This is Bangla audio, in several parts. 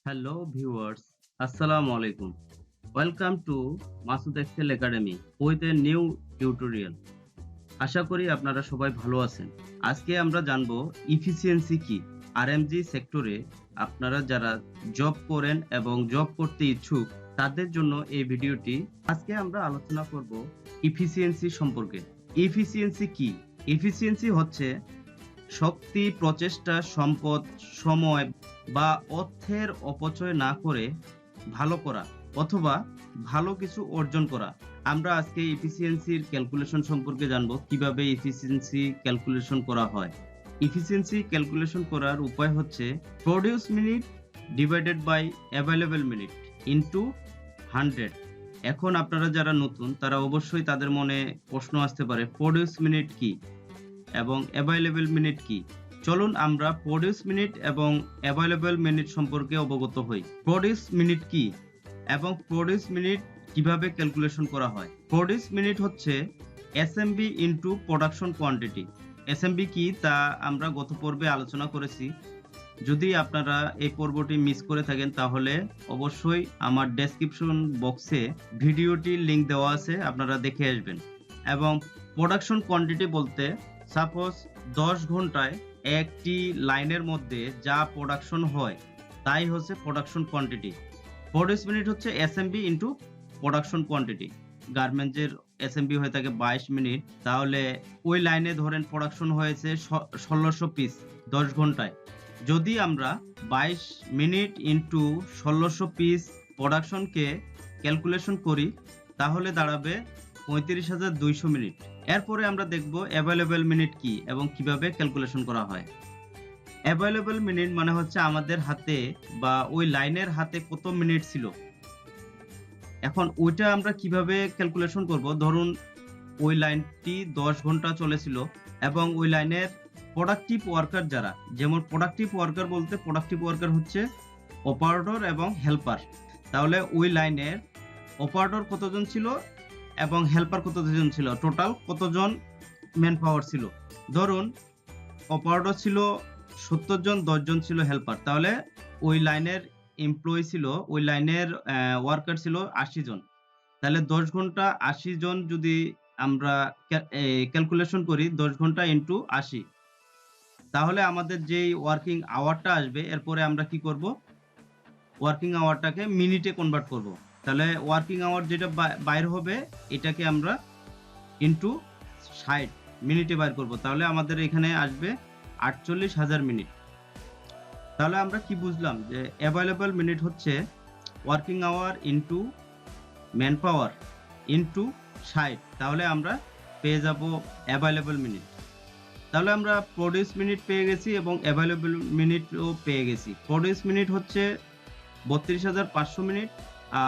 Hello viewers, Assalamu alaikum. Welcome to Masud Excel Academy with a new tutorial. আশা করি আপনারা সবাই ভালো আছেন। আজকে আমরা জানবো ইফিসিয়েন্সি কি। আরএমজি সেক্টরে আপনারা যারা জব করেন এবং জব করতে ইচ্ছুক তাদের জন্য এই ভিডিওটি। আজকে আমরা আলোচনা করব ইফিসিয়েন্সি সম্পর্কে। ইফিসিয়েন্সি কি? ইফিসিয়েন্সি হচ্ছে শক্তি, প্রচেষ্টা, সম্পদ, সময় বা অর্থের অপচয় না করে ভালো করা অথবা ভালো কিছু অর্জন করা। আমরা আজকে এফিসিয়েন্সির ক্যালকুলেশন সম্পর্কে জানবো, কিভাবে এফিসিয়েন্সি ক্যালকুলেশন করা হয়। এফিসিয়েন্সি ক্যালকুলেশন করার উপায় হচ্ছে produce minute divided by available minute into 100। এখন আপনারা যারা নতুন তারা অবশ্যই তাদের মনে প্রশ্ন আসতে পারে, প্রডিউস মিনিট কি এবং অ্যাভেলেবল মিনিট কি। চলুন আমরা প্রডিউস মিনিট এবং অ্যাভেলেবল মিনিট সম্পর্কে অবগত হই। প্রডিউস মিনিট কি এবং প্রডিউস মিনিট কিভাবে ক্যালকুলেশন করা হয়। প্রডিউস মিনিট হচ্ছে SMB into production quantity. SMB কি তা আমরা গত পর্বে আলোচনা করেছি। যদি আপনারা এই পর্বটি মিস করে থাকেন তাহলে অবশ্যই আমার ডেসক্রিপশন বক্সে ভিডিওটির লিংক দেওয়া আছে, আপনারা দেখে আসবেন। এবং প্রোডাকশন কোয়ান্টিটি বলতে সাপোজ 10 ঘন্টায় একটি লাইনের মধ্যে যা প্রোডাকশন হয় তাই হচ্ছে প্রোডাকশন কোয়ান্টিটি। প্রডিউস মিনিট হচ্ছে এসএমবি ইনটু প্রোডাকশন কোয়ান্টিটি। গার্মেন্টসের এসএমবি হয়ে থাকে 22 মিনিট, তাহলে ওই লাইনে ধরেন প্রোডাকশন হয়েছে 1600 পিস 10 ঘন্টায়। যদি আমরা 22 মিনিট ইনটু 1600 পিস প্রোডাকশনকে ক্যালকুলেশন করি তাহলে দাঁড়াবে 35,200 মিনিট। এরপরে আমরা দেখব অ্যাভেলেবল মিনিট কি এবং কিভাবে ক্যালকুলেশন করা হয়। অ্যাভেলেবল মিনিট মানে হচ্ছে আমাদের হাতে বা ওই লাইনের হাতে কত মিনিট ছিল। এখন ওইটা আমরা কিভাবে ক্যালকুলেশন করব, ধরুন ওই লাইনটি 10 ঘন্টা চলেছিল এবং ওই লাইনের প্রোডাক্টিভ ওয়ার্কার যারা, যেমন প্রোডাক্টিভ ওয়ার্কার বলতে প্রোডাক্টিভ ওয়ার্কার হচ্ছে অপারেটর এবং হেল্পার। তাহলে ওই লাইনের অপারেটর কতজন ছিল এবং হেল্পার কতজন ছিল, টোটাল কতজন ম্যান পাওয়ার ছিল। ধরুন অপারেটর ছিল 70 জন, 10 জন ছিল হেল্পার, তাহলে ওই লাইনের এমপ্লয়ি ছিল, ওই লাইনের ওয়ার্কার ছিল 80 জন। তাহলে 10 ঘন্টা 80 জন যদি আমরা ক্যালকুলেশন করি, 10 ঘন্টা ইন্টু 80, তাহলে আমাদের যেই ওয়ার্কিং আওয়ারটা আসবে এরপরে আমরা কি করব, ওয়ার্কিং আওয়ারটাকে মিনিটে কনভার্ট করব। তাহলে ওয়ার্কিং আওয়ার যেটা বাইর হবে এটাকে আমরা ইন্টু 60 মিনিটে বাইর করব, তাহলে আমাদের এখানে আসবে 48,000 মিনিট। তাহলে আমরা কি বুঝলাম যে অ্যাভেলেবল মিনিট হচ্ছে working hour into man power into 60, তাহলে আমরা পেয়ে যাব অ্যাভেলেবল মিনিট। তাহলে আমরা প্রডিউস মিনিট পেয়ে গেছি এবং অ্যাভেলেবল মিনিটও পেয়ে গেছি। প্রডিউস মিনিট হচ্ছে 32,500 মিনিট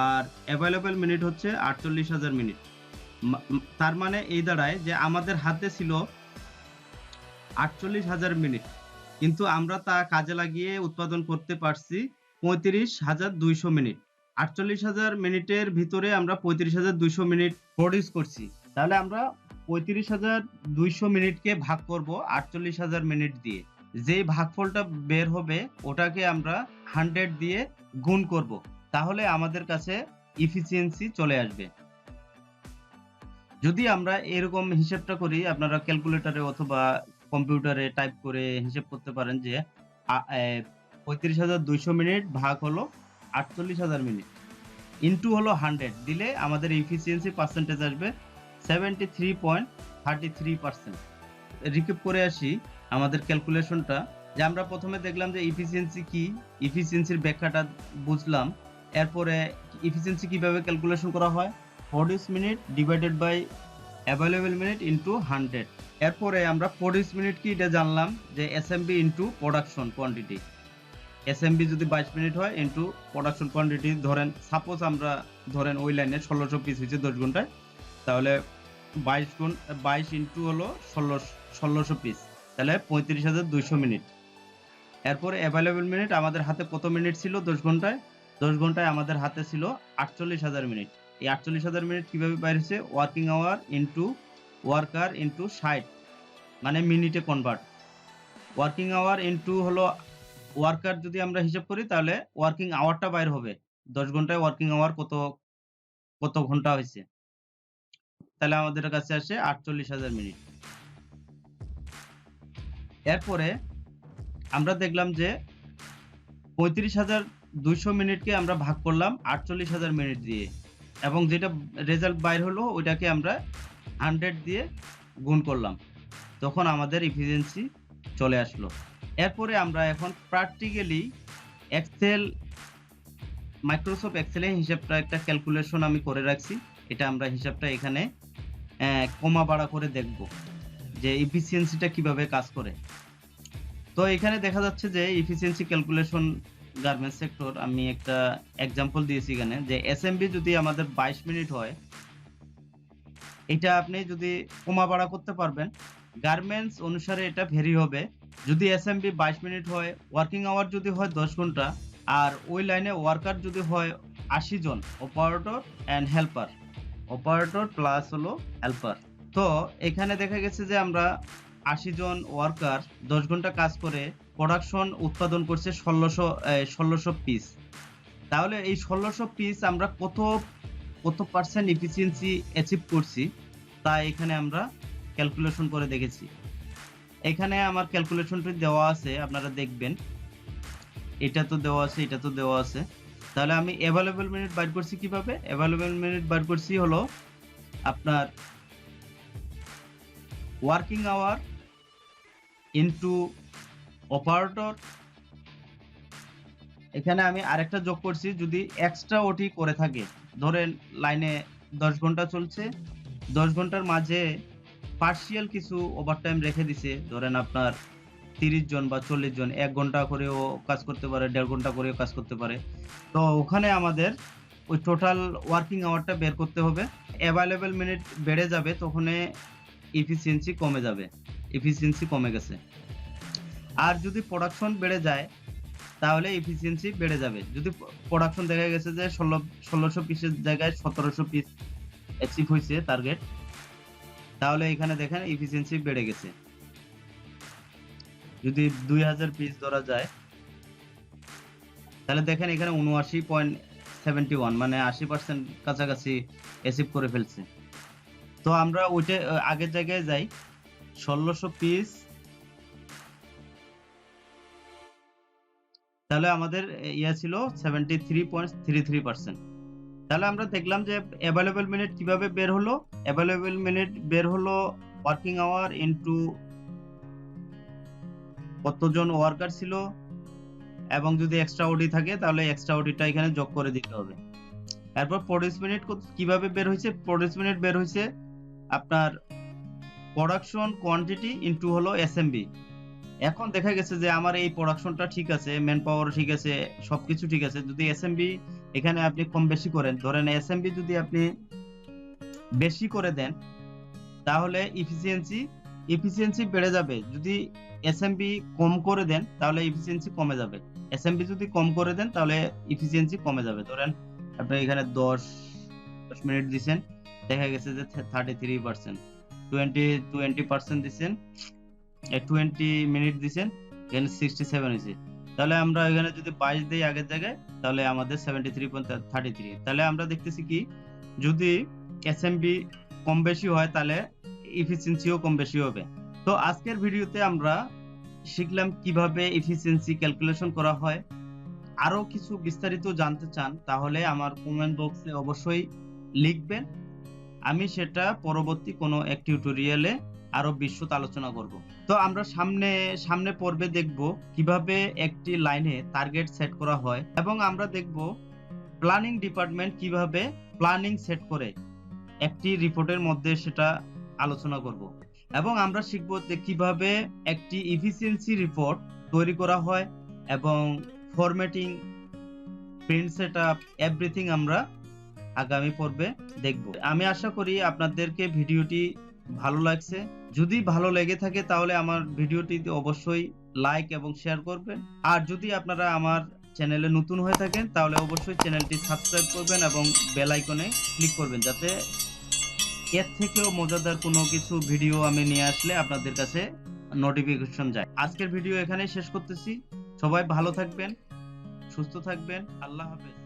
আর অ্যাভেলেবল মিনিট হচ্ছে 48,000 মিনিট। তার মানে এই দাঁড়ায় যে আমাদের হাতে ছিল 48,000 মিনিট, কিন্তু আমরা তা কাজে লাগিয়ে উৎপাদন করতে পারছি 35,200 মিনিট। 48,000 মিনিটের ভিতরে আমরা 35,200 মিনিট প্রডিউস করছি। তাহলে আমরা 35,200 মিনিটকে ভাগ করব 48,000 মিনিট দিয়ে। যেই ভাগফলটা বের হবে ওটাকে আমরা 100 দিয়ে গুণ করব, তাহলে আমাদের কাছে এফিসিয়েন্সি চলে আসবে। যদি আমরা এরকম হিসেবটা করি, আপনারা ক্যালকুলেটরে অথবা কম্পিউটারে টাইপ করে হিসেব করতে পারেন যে 35,200 মিনিট ভাগ হলো 48,000 মিনিট ইন্টু হলো 100 দিলে আমাদের এফিসিয়েন্সি পার্সেন্টেজ আসবে 73.33%। রিক্যাপ করে আসি আমাদের ক্যালকুলেশনটা, যে আমরা প্রথমে দেখলাম যে এফিসিয়েন্সি কি, এফিসিয়েন্সির ব্যাখ্যাটা বুঝলাম। এরপরে এফিসিয়েন্সি কিভাবে ক্যালকুলেশন করা হয়, produce minute divided by available minute into 100। এরপরে আমরা প্রডিউস মিনিট কি এটা জানলাম যে SMB into production quantity. SMB যদি 22 মিনিট হয় ইন্টু প্রোডাকশন কোয়ান্টিটি, ধরেন সাপোজ আমরা ধরেন ওই লাইনে 1600 পিস হয়েছে 10 ঘন্টায়, তাহলে 22 ইন্টু হলো 1600 পিস, তাহলে 35,200 মিনিট। এরপরে অ্যাভেলেবল মিনিট আমাদের হাতে কত মিনিট ছিল 10 ঘন্টায়, 10 ঘন্টায় আমাদের হাতে ছিল 48,000 মিনিট। এই 48,000 মিনিট কিভাবে বাইর হচ্ছে, working hour into worker into 60 মানে মিনিটে কনভার্ট। ওয়ার্কিং আওয়ার ইন্টু হলো ওয়ার্কার যদি আমরা হিসাব করি তাহলে ওয়ার্কিং আওয়ারটা বাইর হবে। ১০ ঘন্টায় ওয়ার্কিং আওয়ার কত ঘন্টা হইছে। তাহলে আমাদের কাছে আসে ৪৮,০০০ মিনিট। এরপরে আমরা দেখলাম যে ৩৫,২০০ মিনিটকে আমরা ভাগ করলাম ৪৮,০০০ মিনিট দিয়ে এবং যেটা রেজাল্ট বাইর হলো ওইটাকে আমরা 100 দিয়ে গুণ করলাম। তখন আমাদের এফিসিয়েন্সি চলে আসলো। এরপরে আমরা এখন প্র্যাকটিক্যালি এক্সেল মাইক্রোসফট এক্সেলে হিসাবটা একটা ক্যালকুলেশন আমি করে রাখছি। এটা আমরা হিসাবটা এখানে কমা বাড়া করে দেখব যে এফিসিয়েন্সিটা কিভাবে কাজ করে। তো এখানে দেখা যাচ্ছে যে এফিসিয়েন্সি ক্যালকুলেশন গার্মেন্টস সেক্টর আমি একটা এক্সাম্পল দিয়েছি এখানে যে এসএমবি যদি আমাদের 22 মিনিট হয়, এটা আপনি যদি কমা বাড়া করতে পারবেন। গার্মেন্টস অনুসারে এটা ভেরি হবে। যদি এসএমবি 22 মিনিট হয়, ওয়ার্কিং আওয়ার যদি হয় 10 ঘন্টা আর ওই লাইনে ওয়ার্কার যদি হয় 80 জন, operator and helper. Operator plus হলো হেল্পার। তো এখানে দেখা গেছে যে আমরা 80 জন ওয়ার্কার 10 ঘন্টা কাজ করে প্রোডাকশন উৎপাদন করছে ১৬০০ পিস। তাহলে এই ১৬০০ পিস আমরা কত পার্সেন্ট এফিসিয়েন্সি অ্যাচিভ করছি তা এখানে আমরা ক্যালকুলেশন করে দেখেছি। এখানে আমার ক্যালকুলেশনটি দেওয়া আছে, আপনারা দেখবেন। এটা তো দেওয়া আছে, এটা তো দেওয়া আছে। তাহলে আমি অ্যাভেলেবল মিনিট বাইর করছি কিভাবে? অ্যাভেলেবল মিনিট বাইর করছি হলো আপনার ওয়ার্কিং আওয়ার ইনটু অপারেটর। এখানে আমি আরেকটা যোগ করছি, যদি এক্সট্রা ওটি করে থাকে, ধরেন লাইনে 10 ঘন্টা চলছে, 10 ঘন্টার মাঝে পার্সিয়াল কিছু ওভারটাইম রেখে দিছে, ধরেন আপনার 30 জন বা 40 জন 1 ঘন্টা করেও কাজ করতে পারে, 1.5 ঘন্টা করেও কাজ করতে পারে। তো ওখানে আমাদের ওই টোটাল ওয়ার্কিং আওয়ারটা বের করতে হবে। অ্যাভেলেবল মিনিট বেড়ে যাবে, তখন এফিসিয়েন্সি কমে যাবে। এফিসিয়েন্সি কমে গেছে। আর যদি প্রোডাকশন বেড়ে যায় তাহলে এফিসিয়েন্সি বেড়ে যাবে। যদি প্রোডাকশন দেখা গেছে যে ১৬০০ পিসের জায়গায় ১৭০০ পিস অ্যাচিভ হইছে টার্গেট, তাহলে এখানে দেখেন এফিসিয়েন্সি বেড়ে গেছে। যদি ২০০০ পিস ধরা যায় তাহলে দেখেন এখানে ৭৯.71 মানে ৮০% কাছাকাছি অ্যাচিভ করে ফেলছে। তো আমরা ওইটা আগের জায়গায় যাই। ১৬০০ পিস, তাহলে আমাদের ইয়া ছিল 73.33%। তাহলে আমরা দেখলাম যে অ্যাভেলেবল মিনিট কিভাবে বের হলো। অ্যাভেলেবল মিনিট বের হলো ওয়ার্কিং আওয়ার ইনটু কতজন ওয়ার্কার ছিল, এবং যদি এক্সট্রা ওটি থাকে তাহলে এক্সট্রা ওটিটা এখানে যোগ করে দিতে হবে। এরপর প্রোডিউস মিনিট কিভাবে বের হয়েছে? প্রোডিউস মিনিট বের হয়েছে আপনার প্রোডাকশন কোয়ান্টিটি ইনটু হলো এসএমবি। এখন দেখা গেছে যে আমার এই প্রোডাকশনটা ঠিক আছে, ম্যান পাওয়ার ঠিক আছে, সবকিছু ঠিক আছে। যদি এসএমবি এখানে আপনি কম বেশি করেন, ধরেন এসএমবি যদি আপনি বেশি করে দেন তাহলে এফিসিয়েন্সি বেড়ে যাবে। যদি এসএমবি কম করে দেন তাহলে এফিসিয়েন্সি কমে যাবে। এসএমবি যদি কম করে দেন তাহলে এফিসিয়েন্সি কমে যাবে। ধরেন আপনি এখানে 10 মিনিট দিছেন, দেখা গেছে যে 33%, 20% দিছেন, 20 মিনিট দিছেন, এখানে 67 হয়েছে। তাহলে আমরা এখানে যদি 22 দেই আগের জায়গায় তাহলে আমাদের 73.33। তাহলে আমরা দেখতেছি কি, যদি এসএমবি কম বেশি হয় তাহলে এফিসিয়েন্সিও কম বেশি হবে। তো আজকের ভিডিওতে আমরা শিখলাম কিভাবে এফিসিয়েন্সি ক্যালকুলেশন করা হয়। আরো কিছু বিস্তারিত জানতে চান তাহলে আমার কমেন্ট বক্সে অবশ্যই লিখবেন, আমি সেটা পরবর্তী কোনো এক টিউটোরিয়ালে আরো বিশদ আলোচনা করব। তো আমরা সামনে পর্বে দেখব কিভাবে একটি লাইনে টার্গেট সেট করা হয়, এবং আমরা দেখব প্ল্যানিং ডিপার্টমেন্ট কিভাবে প্ল্যানিং সেট করে একটি রিপোর্টের মধ্যে সেটা আলোচনা করব, এবং আমরা শিখব যে কিভাবে একটি এফিসিয়েন্সি রিপোর্ট তৈরি করা হয় এবং ফরম্যাটিং, প্রিন্ট সেটআপ, এভরিথিং আমরা আগামী পর্বে দেখব। আমি আশা করি আপনাদেরকে ভিডিওটি ভালো লাগছে। যদি ভালো লেগে থাকে তাহলে আমার ভিডিওটিতে অবশ্যই লাইক এবং শেয়ার করবেন। আর যদি আপনারা আমার চ্যানেলে নতুন হয়ে থাকেন তাহলে অবশ্যই চ্যানেলটি সাবস্ক্রাইব করবেন এবং বেল আইকনে ক্লিক করবেন, যাতে এর থেকেও মজাদার কোনো কিছু ভিডিও আমি নিয়ে আসলে আপনাদের কাছে নোটিফিকেশন যায়। আজকের ভিডিও এখানেই শেষ করতেছি। সবাই ভালো থাকবেন, সুস্থ থাকবেন। আল্লাহ হাফেজ।